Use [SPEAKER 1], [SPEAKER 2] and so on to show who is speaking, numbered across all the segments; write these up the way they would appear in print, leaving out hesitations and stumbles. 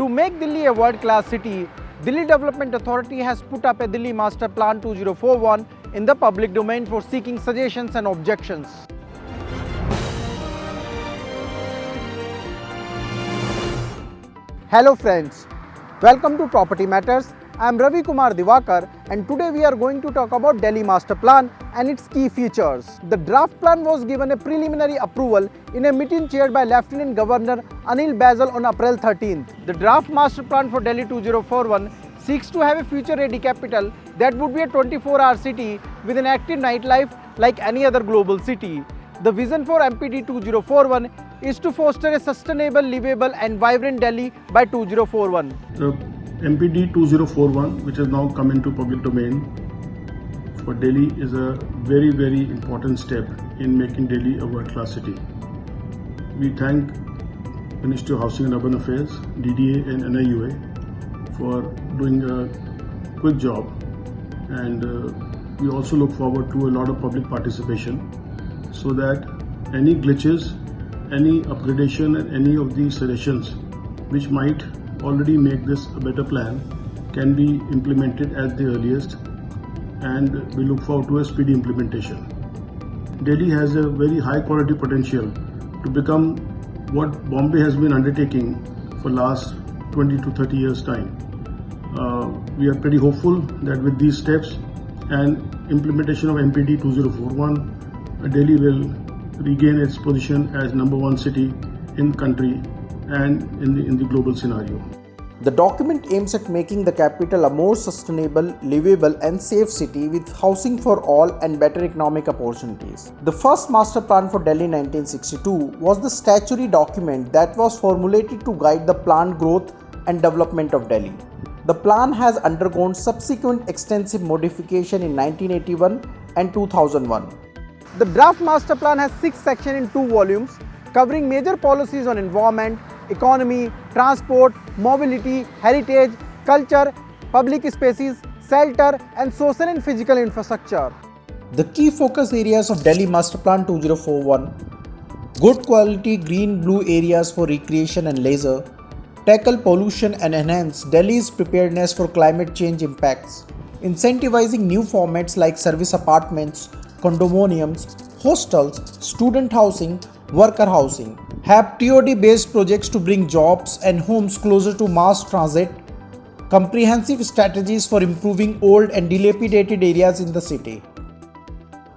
[SPEAKER 1] To make Delhi a world-class city, Delhi Development Authority has put up a Delhi Master Plan 2041 in the public domain for seeking suggestions and objections. Hello friends, welcome to Property Matters. I am Ravi Kumar Divakar and today we are going to talk about Delhi Master Plan and its key features. The draft plan was given a preliminary approval in a meeting chaired by Lieutenant Governor Anil Baijal on April 13th. The draft Master Plan for Delhi 2041 seeks to have a future-ready capital that would be a 24-hour city with an active nightlife like any other global city. The vision for MPD 2041 is to foster a sustainable, livable and vibrant Delhi by 2041.
[SPEAKER 2] The MPD 2041, which has now come into public domain for Delhi, is a very, very important step in making Delhi a world-class city. We thank Ministry of Housing and Urban Affairs, DDA and NIUA for doing a quick job, and we also look forward to a lot of public participation so that any glitches, any upgradation and any of these suggestions which might already make this a better plan can be implemented at the earliest, and we look forward to a speedy implementation. Delhi has a very high quality potential to become what Bombay has been undertaking for last 20 to 30 years time. We are pretty hopeful that with these steps and implementation of MPD 2041, Delhi will regain its position as #1 city in the country and in the global scenario.
[SPEAKER 1] The document aims at making the capital a more sustainable, livable and safe city with housing for all and better economic opportunities. The first master plan for Delhi 1962 was the statutory document that was formulated to guide the planned growth and development of Delhi. The plan has undergone subsequent extensive modification in 1981 and 2001. The draft master plan has 6 sections in 2 volumes covering major policies on environment, economy, transport, mobility, heritage, culture, public spaces, shelter and social and physical infrastructure. The key focus areas of Delhi Master Plan 2041: good quality green-blue areas for recreation and leisure, tackle pollution and enhance Delhi's preparedness for climate change impacts, incentivizing new formats like service apartments, condominiums, hostels, student housing, worker housing, have TOD-based projects to bring jobs and homes closer to mass transit, comprehensive strategies for improving old and dilapidated areas in the city.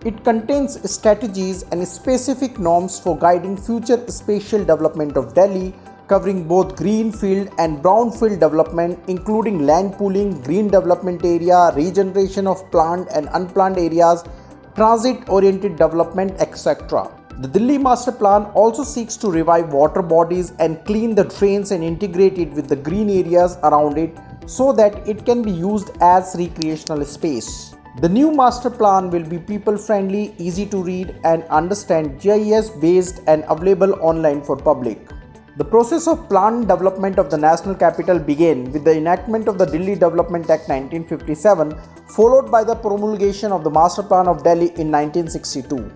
[SPEAKER 1] It contains strategies and specific norms for guiding future spatial development of Delhi, covering both greenfield and brownfield development, including land pooling, green development area, regeneration of planned and unplanned areas, transit-oriented development, etc. The Delhi Master Plan also seeks to revive water bodies and clean the drains and integrate it with the green areas around it so that it can be used as recreational space. The new Master Plan will be people-friendly, easy to read and understand, GIS-based and available online for public. The process of planned development of the national capital began with the enactment of the Delhi Development Act 1957, followed by the promulgation of the Master Plan of Delhi in 1962.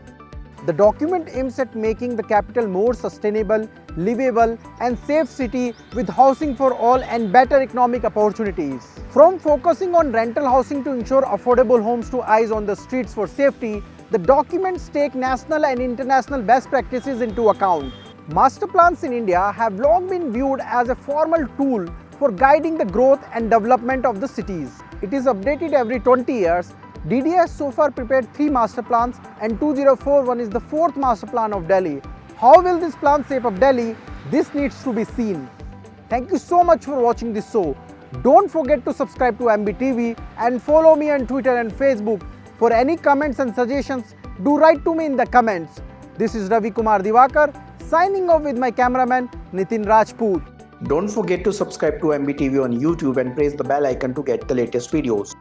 [SPEAKER 1] The document aims at making the capital more sustainable, livable and safe city with housing for all and better economic opportunities. From focusing on rental housing to ensure affordable homes to eyes on the streets for safety, the documents take national and international best practices into account. Master plans in India have long been viewed as a formal tool for guiding the growth and development of the cities. It is updated every 20 years. DDA has so far prepared 3 master plans and 2041 is the 4th master plan of Delhi. How will this plan shape up Delhi? This needs to be seen. Thank you so much for watching this show. Don't forget to subscribe to MBTV and follow me on Twitter and Facebook. For any comments and suggestions, do write to me in the comments. This is Ravi Kumar Divakar signing off with my cameraman Nitin Rajput. Don't forget to subscribe to MBTV on YouTube and press the bell icon to get the latest videos.